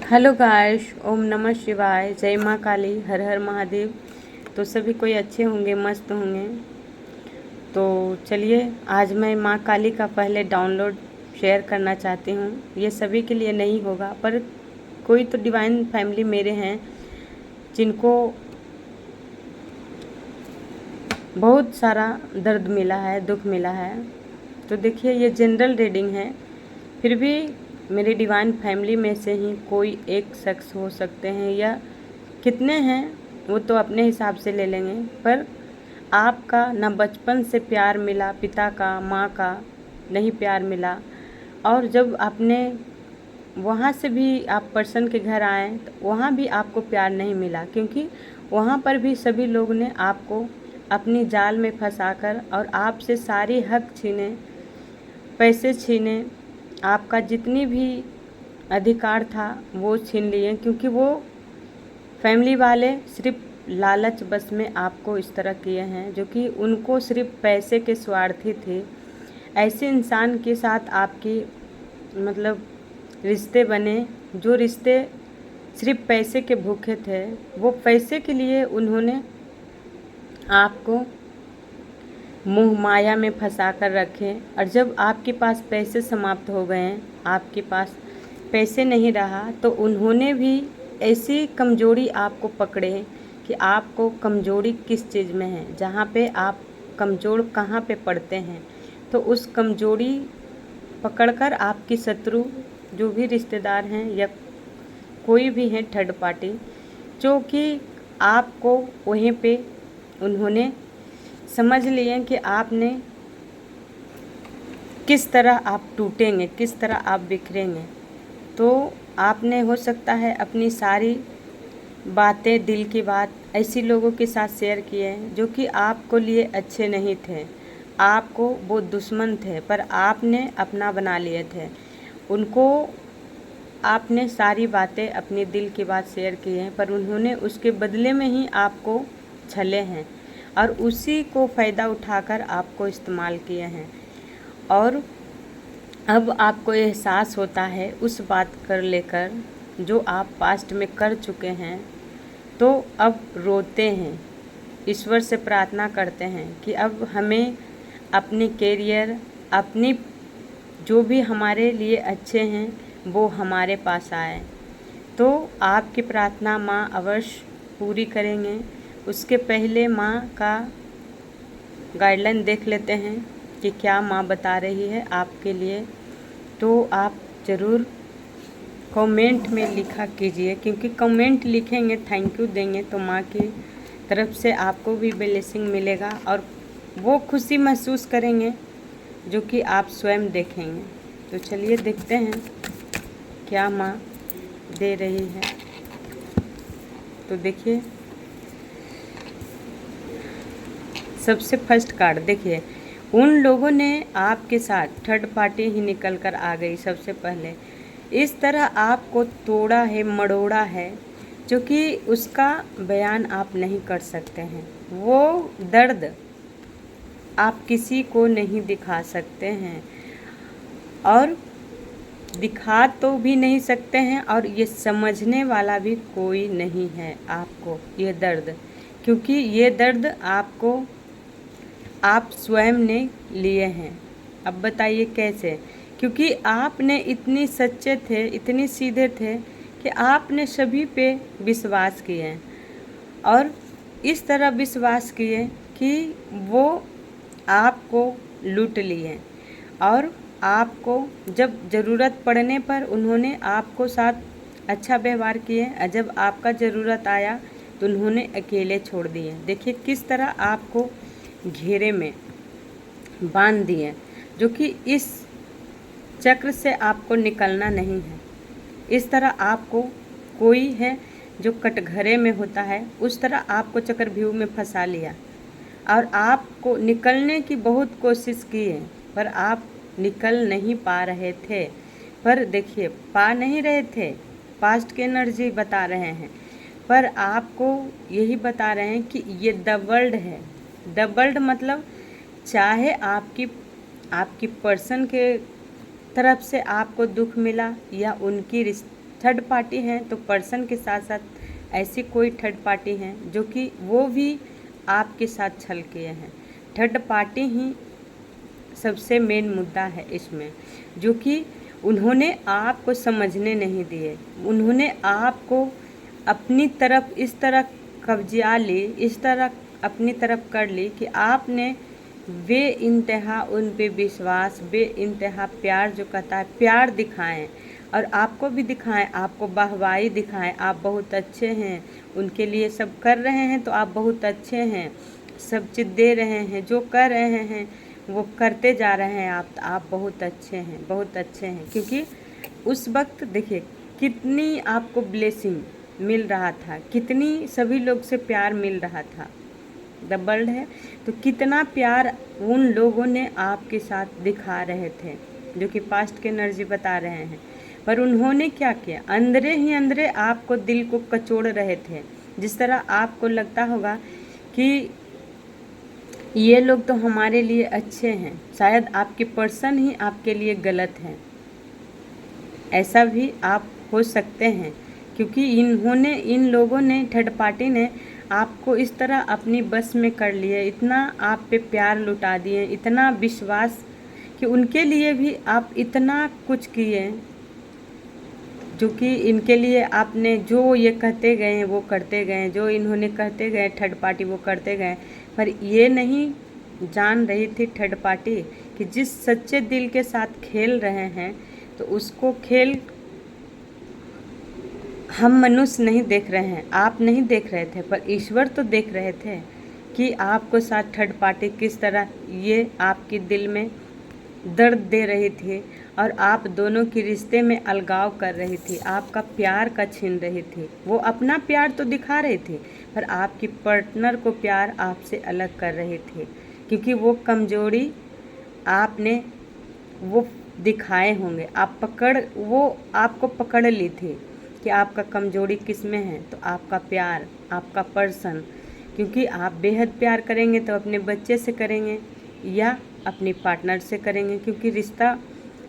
Hello guys, ओम नमः शिवाय, जय माँ काली, हर हर महादेव। तो सभी कोई अच्छे होंगे, मस्त होंगे। तो चलिए, आज मैं माँ काली का पहले डाउनलोड शेयर करना चाहती हूँ। ये सभी के लिए नहीं होगा, पर कोई तो डिवाइन फैमिली मेरे हैं जिनको बहुत सारा दर्द मिला है, दुख मिला है। तो देखिए, ये जनरल रीडिंग है, फिर भी मेरी डिवाइन फैमिली में से ही कोई एक शख्स हो सकते हैं, या कितने हैं वो तो अपने हिसाब से ले लेंगे। पर आपका ना बचपन से प्यार मिला, पिता का, माँ का नहीं प्यार मिला, और जब आपने वहाँ से भी आप पर्सन के घर आए तो वहाँ भी आपको प्यार नहीं मिला, क्योंकि वहाँ पर भी सभी लोग ने आपको अपनी जाल में फंसाकर और आपसे सारी हक छीने, पैसे छीने, आपका जितनी भी अधिकार था वो छीन लिए, क्योंकि वो फैमिली वाले सिर्फ लालच बस में आपको इस तरह किए हैं, जो कि उनको सिर्फ पैसे के स्वार्थी थे। ऐसे इंसान के साथ आपकी मतलब रिश्ते बने, जो रिश्ते सिर्फ पैसे के भूखे थे। वो पैसे के लिए उन्होंने आपको मोह माया में फंसा कर रखे, और जब आपके पास पैसे समाप्त हो गए, आपके पास पैसे नहीं रहा, तो उन्होंने भी ऐसी कमजोरी आपको पकड़े कि आपको कमजोरी किस चीज़ में है, जहाँ पे आप कमज़ोर कहाँ पे पड़ते हैं, तो उस कमजोरी पकड़कर आपकी शत्रु जो भी रिश्तेदार हैं या कोई भी है थर्ड पार्टी, जो कि आपको वहीं पे उन्होंने समझ लिए कि आपने किस तरह आप टूटेंगे, किस तरह आप बिखरेंगे। तो आपने हो सकता है अपनी सारी बातें, दिल की बात ऐसी लोगों के साथ शेयर किए हैं जो कि आपको लिए अच्छे नहीं थे, आपको वो दुश्मन थे, पर आपने अपना बना लिए थे उनको। आपने सारी बातें, अपने दिल की बात शेयर की हैं, पर उन्होंने उसके बदले में ही आपको छले हैं और उसी को फ़ायदा उठाकर आपको इस्तेमाल किए हैं। और अब आपको एहसास होता है उस बात कर लेकर जो आप पास्ट में कर चुके हैं, तो अब रोते हैं, ईश्वर से प्रार्थना करते हैं कि अब हमें अपने कैरियर, अपनी जो भी हमारे लिए अच्छे हैं वो हमारे पास आए। तो आपकी प्रार्थना माँ अवश्य पूरी करेंगे। उसके पहले माँ का गाइडलाइन देख लेते हैं कि क्या माँ बता रही है आपके लिए। तो आप ज़रूर कमेंट में लिखा कीजिए, क्योंकि कमेंट लिखेंगे, थैंक यू देंगे, तो माँ की तरफ से आपको भी ब्लेसिंग मिलेगा और वो खुशी महसूस करेंगे जो कि आप स्वयं देखेंगे। तो चलिए देखते हैं क्या माँ दे रही है। तो देखिए, सबसे फर्स्ट कार्ड देखिए, उन लोगों ने आपके साथ थर्ड पार्टी ही निकल कर आ गई। सबसे पहले इस तरह आपको तोड़ा है, मड़ोड़ा है, जो कि उसका बयान आप नहीं कर सकते हैं। वो दर्द आप किसी को नहीं दिखा सकते हैं, और दिखा तो भी नहीं सकते हैं, और ये समझने वाला भी कोई नहीं है आपको ये दर्द, क्योंकि ये दर्द आपको आप स्वयं ने लिए हैं। अब बताइए कैसे? क्योंकि आपने इतनी सच्चे थे, इतने सीधे थे कि आपने सभी पे विश्वास किए, और इस तरह विश्वास किए कि वो आपको लूट लिए, और आपको जब ज़रूरत पड़ने पर उन्होंने आपको साथ अच्छा व्यवहार किए, और जब आपका ज़रूरत आया तो उन्होंने अकेले छोड़ दिए। देखिए किस तरह आपको घेरे में बांध दिए, जो कि इस चक्र से आपको निकलना नहीं है। इस तरह आपको कोई है जो कटघरे में होता है, उस तरह आपको चक्रव्यूह में फंसा लिया, और आपको निकलने की बहुत कोशिश की है, पर आप निकल नहीं पा रहे थे। पर देखिए, पा नहीं रहे थे, पास्ट की एनर्जी बता रहे हैं, पर आपको यही बता रहे हैं कि ये द वर्ल्ड है। द वर्ल्ड मतलब चाहे आपकी पर्सन के तरफ से आपको दुख मिला या उनकी थर्ड पार्टी हैं तो पर्सन के साथ साथ ऐसी कोई थर्ड पार्टी हैं जो कि वो भी आपके साथ छल किए हैं। थर्ड पार्टी ही सबसे मेन मुद्दा है इसमें, जो कि उन्होंने आपको समझने नहीं दिए। उन्होंने आपको अपनी तरफ इस तरह कब्जा ली, इस तरह अपनी तरफ कर ली कि आपने बेइंतहा उन पे विश्वास, बेइंतहा प्यार जो कहता है प्यार दिखाएं और आपको भी दिखाएं, आपको वाहवाही दिखाएं, आप बहुत अच्छे हैं, उनके लिए सब कर रहे हैं तो आप बहुत अच्छे हैं, सब चीज़ दे रहे हैं, जो कर रहे हैं वो करते जा रहे हैं आप बहुत अच्छे हैं, बहुत अच्छे हैं। क्योंकि उस वक्त देखिए कितनी आपको ब्लेसिंग मिल रहा था, कितनी सभी लोग से प्यार मिल रहा था। डबल्ड है तो कितना प्यार उन लोगों ने आपके साथ दिखा रहे थे, जो कि पास्ट के एनर्जी बता रहे हैं। पर उन्होंने क्या किया, अंदरे ही अंदरे आपको दिल को कचोड़ रहे थे। जिस तरह आपको लगता होगा कि ये लोग तो हमारे लिए अच्छे हैं, शायद आपके पर्सन ही आपके लिए गलत हैं, ऐसा भी आप हो सकते हैं। क्योंकि इन लोगों ने, थर्ड पार्टी ने आपको इस तरह अपनी बस में कर लिए, इतना आप पे प्यार लुटा दिए, इतना विश्वास कि उनके लिए भी आप इतना कुछ किए, जो कि इनके लिए आपने जो ये कहते गए वो करते गए, जो इन्होंने कहते गए थर्ड पार्टी वो करते गए। पर ये नहीं जान रही थी थर्ड पार्टी कि जिस सच्चे दिल के साथ खेल रहे हैं तो उसको खेल हम मनुष्य नहीं देख रहे हैं, आप नहीं देख रहे थे, पर ईश्वर तो देख रहे थे कि आपको साथ थर्ड पार्टी किस तरह ये आपके दिल में दर्द दे रही थी और आप दोनों के रिश्ते में अलगाव कर रही थी, आपका प्यार का छीन रही थी। वो अपना प्यार तो दिखा रही थी पर आपकी पार्टनर को प्यार आपसे अलग कर रही थी, क्योंकि वो कमजोरी आपने वो दिखाए होंगे, वो आपको पकड़ ली थी कि आपका कमजोरी किस में है। तो आपका प्यार, आपका पर्सन, क्योंकि आप बेहद प्यार करेंगे तो अपने बच्चे से करेंगे या अपनी पार्टनर से करेंगे, क्योंकि रिश्ता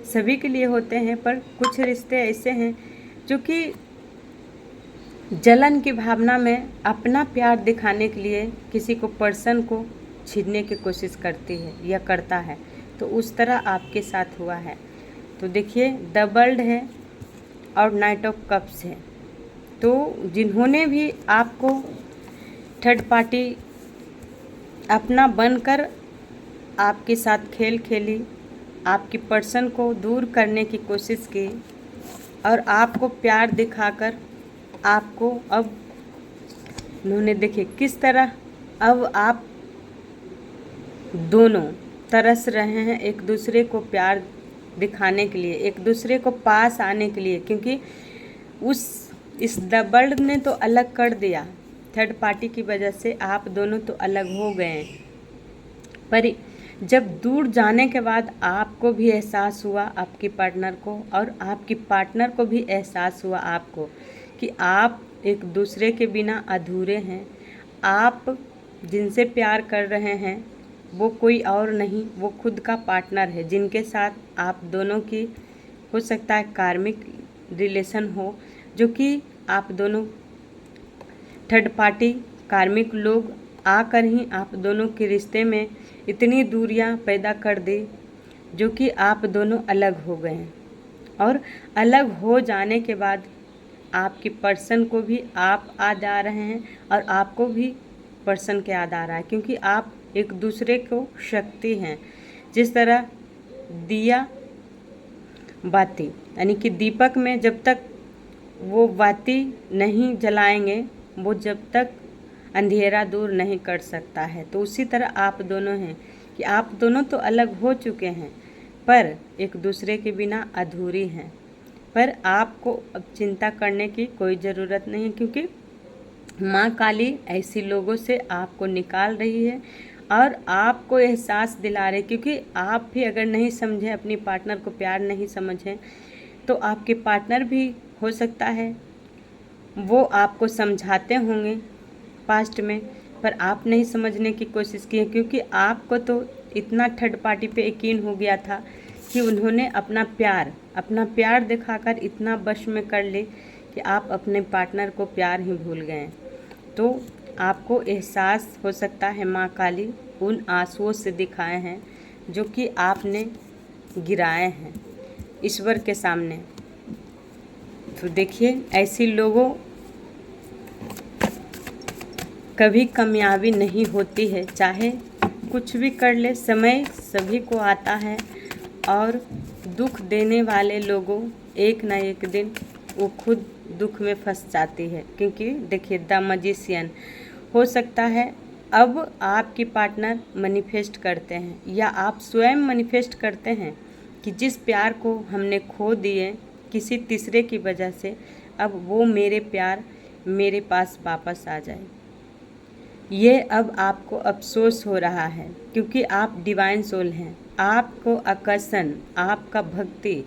सभी के लिए होते हैं। पर कुछ रिश्ते ऐसे हैं जो कि जलन की भावना में अपना प्यार दिखाने के लिए किसी को, पर्सन को छीनने की कोशिश करती है या करता है। तो उस तरह आपके साथ हुआ है। तो देखिए डबल्ड है और नाइट ऑफ कप्स है। तो जिन्होंने भी आपको थर्ड पार्टी अपना बनकर आपके साथ खेल खेली, आपकी पर्सन को दूर करने की कोशिश की और आपको प्यार दिखाकर आपको अब उन्होंने देखिए किस तरह अब आप दोनों तरस रहे हैं एक दूसरे को प्यार दिखाने के लिए, एक दूसरे को पास आने के लिए। क्योंकि इस डबल्ड ने तो अलग कर दिया, थर्ड पार्टी की वजह से आप दोनों तो अलग हो गए। पर जब दूर जाने के बाद आपको भी एहसास हुआ आपकी पार्टनर को, और आपकी पार्टनर को भी एहसास हुआ आपको कि आप एक दूसरे के बिना अधूरे हैं। आप जिनसे प्यार कर रहे हैं वो कोई और नहीं, वो खुद का पार्टनर है, जिनके साथ आप दोनों की हो सकता है कार्मिक रिलेशन हो, जो कि आप दोनों थर्ड पार्टी कार्मिक लोग आकर ही आप दोनों के रिश्ते में इतनी दूरियां पैदा कर दी, जो कि आप दोनों अलग हो गए हैं। और अलग हो जाने के बाद आपकी पर्सन को भी आप याद आ रहे हैं और आपको भी पर्सन के याद आ रहा है, क्योंकि आप एक दूसरे को शक्ति हैं। जिस तरह दिया बाती, यानी कि दीपक में जब तक वो बाती नहीं जलाएंगे वो जब तक अंधेरा दूर नहीं कर सकता है। तो उसी तरह आप दोनों हैं कि आप दोनों तो अलग हो चुके हैं पर एक दूसरे के बिना अधूरी हैं। पर आपको अब चिंता करने की कोई ज़रूरत नहीं, क्योंकि माँ काली ऐसी लोगों से आपको निकाल रही है और आपको एहसास दिला रही, क्योंकि आप भी अगर नहीं समझें, अपनी पार्टनर को प्यार नहीं समझें, तो आपके पार्टनर भी हो सकता है वो आपको समझाते होंगे पास्ट में, पर आप नहीं समझने की कोशिश की है। क्योंकि आपको तो इतना थर्ड पार्टी पे यकीन हो गया था कि उन्होंने अपना प्यार दिखाकर इतना वश में कर ले कि आप अपने पार्टनर को प्यार ही भूल गए। तो आपको एहसास हो सकता है माँ काली उन आंसुओं से दिखाए हैं जो कि आपने गिराए हैं ईश्वर के सामने। तो देखिए, ऐसे लोगों कभी कामयाबी नहीं होती है, चाहे कुछ भी कर ले, समय सभी को आता है और दुख देने वाले लोगों एक ना एक दिन वो खुद दुख में फंस जाती है। क्योंकि देखिए, द मैजिशियन हो सकता है अब आपकी पार्टनर मैनिफेस्ट करते हैं या आप स्वयं मैनिफेस्ट करते हैं कि जिस प्यार को हमने खो दिए किसी तीसरे की वजह से, अब वो मेरे प्यार मेरे पास वापस आ जाए। ये अब आपको अफसोस हो रहा है क्योंकि आप डिवाइन सोल हैं। आपको आकर्षण, आपका भक्ति,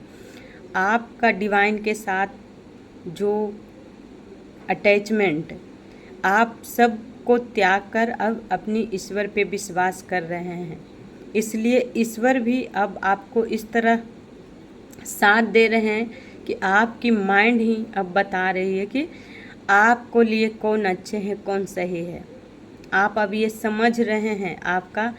आपका डिवाइन के साथ जो अटैचमेंट, आप सब को त्याग कर अब अपनी ईश्वर पे विश्वास कर रहे हैं। इसलिए ईश्वर भी अब आपको इस तरह साथ दे रहे हैं कि आपकी माइंड ही अब बता रही है कि आपको लिए कौन अच्छे हैं, कौन सही है। आप अब ये समझ रहे हैं। आपका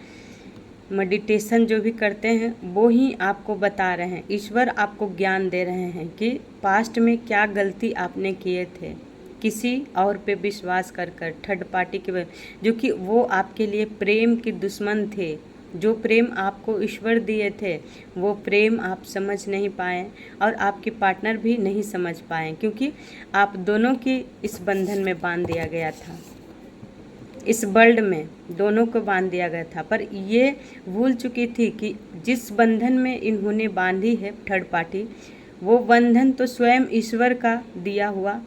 मेडिटेशन जो भी करते हैं वो ही आपको बता रहे हैं। ईश्वर आपको ज्ञान दे रहे हैं कि पास्ट में क्या गलती आपने किए थे, किसी और पे विश्वास कर थर्ड पार्टी के वजह, जो कि वो आपके लिए प्रेम के दुश्मन थे। जो प्रेम आपको ईश्वर दिए थे वो प्रेम आप समझ नहीं पाए और आपके पार्टनर भी नहीं समझ पाए, क्योंकि आप दोनों की इस बंधन में बांध दिया गया था। इस वर्ल्ड में दोनों को बांध दिया गया था, पर ये भूल चुकी थी कि जिस बंधन में इन्होंने बांधी है थर्ड पार्टी, वो बंधन तो स्वयं ईश्वर का दिया हुआ,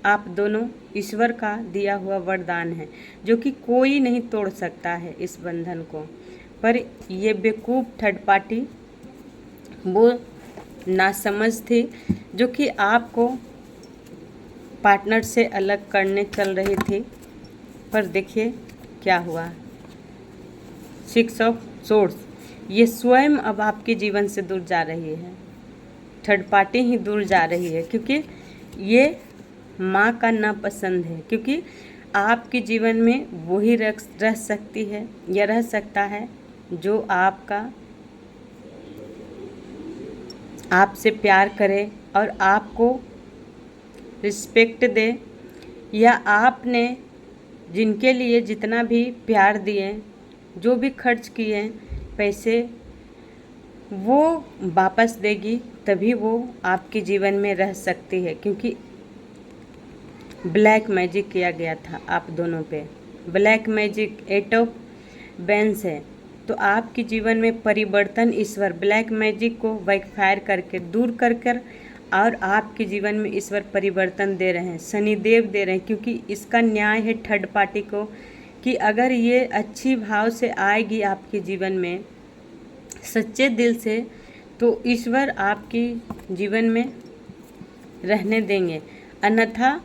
आप दोनों ईश्वर का दिया हुआ वरदान है, जो कि कोई नहीं तोड़ सकता है इस बंधन को। पर ये बेवकूफ़ थर्ड पार्टी वो नासमझ थी, जो कि आपको पार्टनर से अलग करने चल रही थी। पर देखिए क्या हुआ, 6 ऑफ सोर्ड्स, ये स्वयं अब आपके जीवन से दूर जा रही है। थर्ड पार्टी ही दूर जा रही है क्योंकि ये माँ का नापसंद है, क्योंकि आपके जीवन में वही रह सकती है या रह सकता है जो आपसे प्यार करे और आपको रिस्पेक्ट दे, या आपने जिनके लिए जितना भी प्यार दिए, जो भी खर्च किए पैसे, वो वापस देगी, तभी वो आपके जीवन में रह सकती है। क्योंकि ब्लैक मैजिक किया गया था आप दोनों पे, ब्लैक मैजिक 8 ऑफ बेंस है। तो आपके जीवन में परिवर्तन ईश्वर ब्लैक मैजिक को बैकफायर करके दूर कर और आपके जीवन में ईश्वर परिवर्तन दे रहे हैं, शनिदेव दे रहे हैं। क्योंकि इसका न्याय है थर्ड पार्टी को कि अगर ये अच्छी भाव से आएगी आपके जीवन में सच्चे दिल से, तो ईश्वर आपके जीवन में रहने देंगे। अन्यथा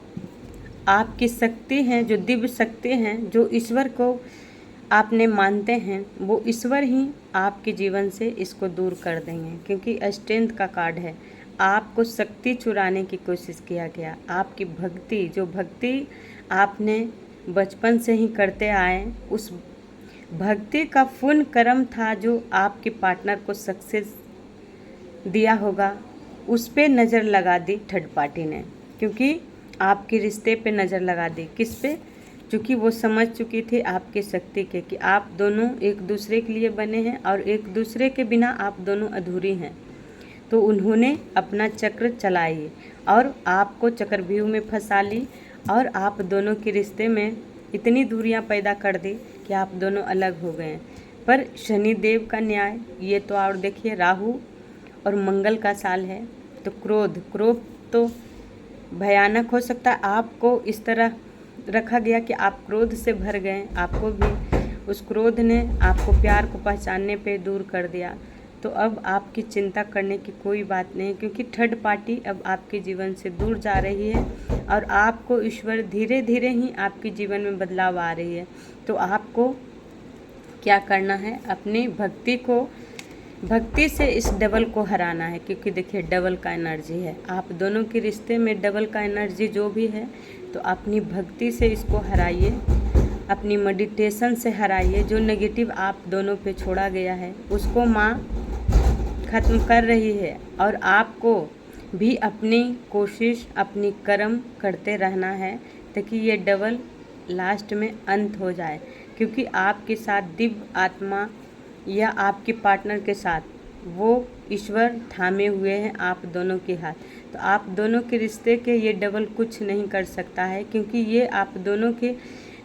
आपकी शक्ति हैं, जो दिव्य शक्ति हैं, जो ईश्वर को आपने मानते हैं, वो ईश्वर ही आपके जीवन से इसको दूर कर देंगे। क्योंकि स्ट्रेंथ का कार्ड है, आपको शक्ति चुराने की कोशिश किया गया। आपकी भक्ति, जो भक्ति आपने बचपन से ही करते आए, उस भक्ति का पुण्य कर्म था जो आपके पार्टनर को सक्सेस दिया होगा, उस पे नज़र लगा दी थर्ड पार्टी ने। क्योंकि आपके रिश्ते पे नज़र लगा दी, किस पे? क्योंकि वो समझ चुकी थी आपके शक्ति के कि आप दोनों एक दूसरे के लिए बने हैं और एक दूसरे के बिना आप दोनों अधूरी हैं। तो उन्होंने अपना चक्र चलाई और आपको चक्रव्यूह में फंसा ली और आप दोनों के रिश्ते में इतनी दूरियां पैदा कर दी कि आप दोनों अलग हो गए। पर शनिदेव का न्याय ये तो, और देखिए राहु और मंगल का साल है, तो क्रोध तो भयानक हो सकता है। आपको इस तरह रखा गया कि आप क्रोध से भर गए, आपको भी उस क्रोध ने आपको प्यार को पहचानने पे दूर कर दिया। तो अब आपकी चिंता करने की कोई बात नहीं, क्योंकि थर्ड पार्टी अब आपके जीवन से दूर जा रही है और आपको ईश्वर धीरे धीरे ही आपके जीवन में बदलाव आ रही है। तो आपको क्या करना है, अपनी भक्ति को भक्ति से इस डबल को हराना है, क्योंकि देखिए डबल का एनर्जी है, आप दोनों के रिश्ते में डबल का एनर्जी जो भी है, तो अपनी भक्ति से इसको हराइए, अपनी मेडिटेशन से हराइए। जो नेगेटिव आप दोनों पे छोड़ा गया है उसको माँ ख़त्म कर रही है, और आपको भी अपनी कोशिश, अपनी कर्म करते रहना है ताकि ये डबल लास्ट में अंत हो जाए। क्योंकि आपके साथ दिव्य आत्मा या आपके पार्टनर के साथ वो ईश्वर थामे हुए हैं आप दोनों के हाथ, तो आप दोनों के रिश्ते के ये डबल कुछ नहीं कर सकता है, क्योंकि ये आप दोनों के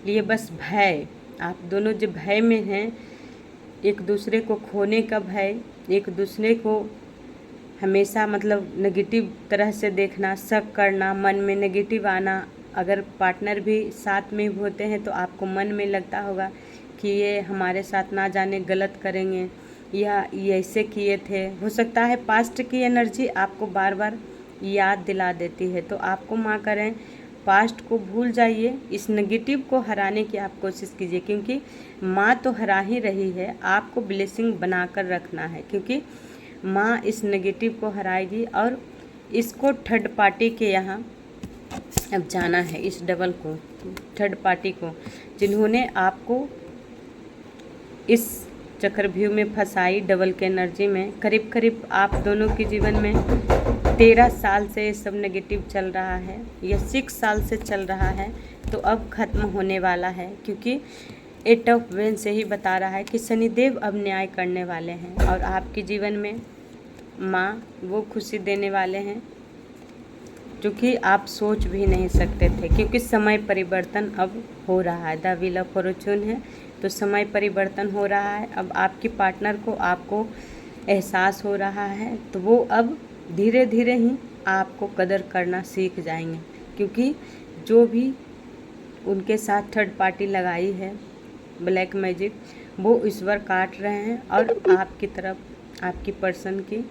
लिए बस भय, आप दोनों जो भय में हैं, एक दूसरे को खोने का भय, एक दूसरे को हमेशा मतलब नेगेटिव तरह से देखना, शक करना, मन में नेगेटिव आना। अगर पार्टनर भी साथ में होते हैं तो आपको मन में लगता होगा कि ये हमारे साथ ना जाने गलत करेंगे, या ये ऐसे किए थे। हो सकता है पास्ट की एनर्जी आपको बार बार याद दिला देती है, तो आपको माँ करें पास्ट को भूल जाइए, इस नेगेटिव को हराने की आप कोशिश कीजिए, क्योंकि माँ तो हरा ही रही है, आपको ब्लेसिंग बनाकर रखना है, क्योंकि माँ इस नेगेटिव को हराएगी। और इसको थर्ड पार्टी के यहाँ अब जाना है, इस डबल को, थर्ड पार्टी को, जिन्होंने आपको इस चक्रव्यूह में फंसाई डबल के एनर्जी में। करीब करीब आप दोनों के जीवन में 13 साल से ये सब नेगेटिव चल रहा है, या 6 साल से चल रहा है, तो अब ख़त्म होने वाला है, क्योंकि 8 ऑफ वेंस से ही बता रहा है कि शनिदेव अब न्याय करने वाले हैं, और आपके जीवन में माँ वो खुशी देने वाले हैं जो कि आप सोच भी नहीं सकते थे, क्योंकि समय परिवर्तन अब हो रहा है। द व्हील ऑफ फॉर्चून है, तो समय परिवर्तन हो रहा है। अब आपके पार्टनर को आपको एहसास हो रहा है, तो वो अब धीरे धीरे ही आपको कदर करना सीख जाएंगे, क्योंकि जो भी उनके साथ थर्ड पार्टी लगाई है ब्लैक मैजिक, वो ईश्वर काट रहे हैं और आपकी तरफ आपकी पर्सन की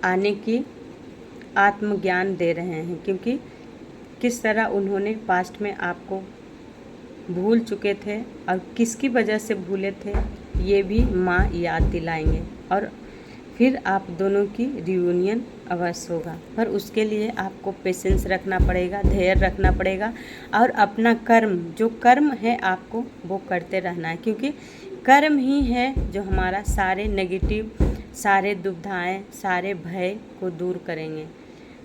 आने की आत्मज्ञान दे रहे हैं, क्योंकि किस तरह उन्होंने पास्ट में आपको भूल चुके थे और किसकी वजह से भूले थे, ये भी माँ याद दिलाएंगे, और फिर आप दोनों की रियूनियन अवश्य होगा। पर उसके लिए आपको पेशेंस रखना पड़ेगा, धैर्य रखना पड़ेगा, और अपना कर्म, जो कर्म है आपको वो करते रहना है, क्योंकि कर्म ही है जो हमारा सारे नेगेटिव, सारे दुविधाएं, सारे भय को दूर करेंगे।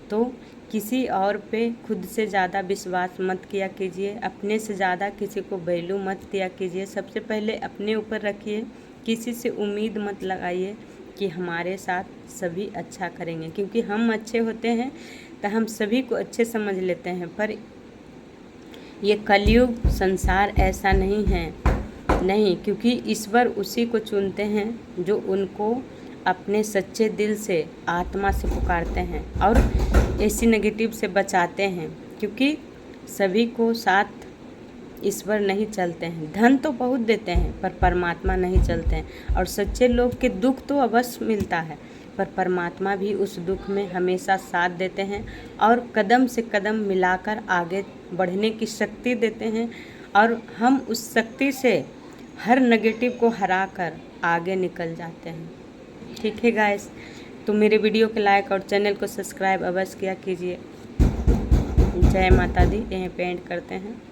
तो किसी और पे खुद से ज़्यादा विश्वास मत किया कीजिए, अपने से ज़्यादा किसी को वैल्यू मत दिया कीजिए, सबसे पहले अपने ऊपर रखिए। किसी से उम्मीद मत लगाइए कि हमारे साथ सभी अच्छा करेंगे, क्योंकि हम अच्छे होते हैं तो हम सभी को अच्छे समझ लेते हैं, पर ये कलयुग संसार ऐसा नहीं है, नहीं, क्योंकि ईश्वर उसी को चुनते हैं जो उनको अपने सच्चे दिल से, आत्मा से पुकारते हैं और ऐसी नेगेटिव से बचाते हैं, क्योंकि सभी को साथ ईश्वर नहीं चलते हैं। धन तो बहुत देते हैं पर परमात्मा नहीं चलते हैं, और सच्चे लोग के दुख तो अवश्य मिलता है, पर परमात्मा भी उस दुख में हमेशा साथ देते हैं और कदम से कदम मिलाकर आगे बढ़ने की शक्ति देते हैं, और हम उस शक्ति से हर नेगेटिव को हराकर आगे निकल जाते हैं। ठीक है गाइस, तो मेरे वीडियो को लाइक और चैनल को सब्सक्राइब अवश्य किया कीजिए। जय माता दी। यहीं पे एंड करते हैं।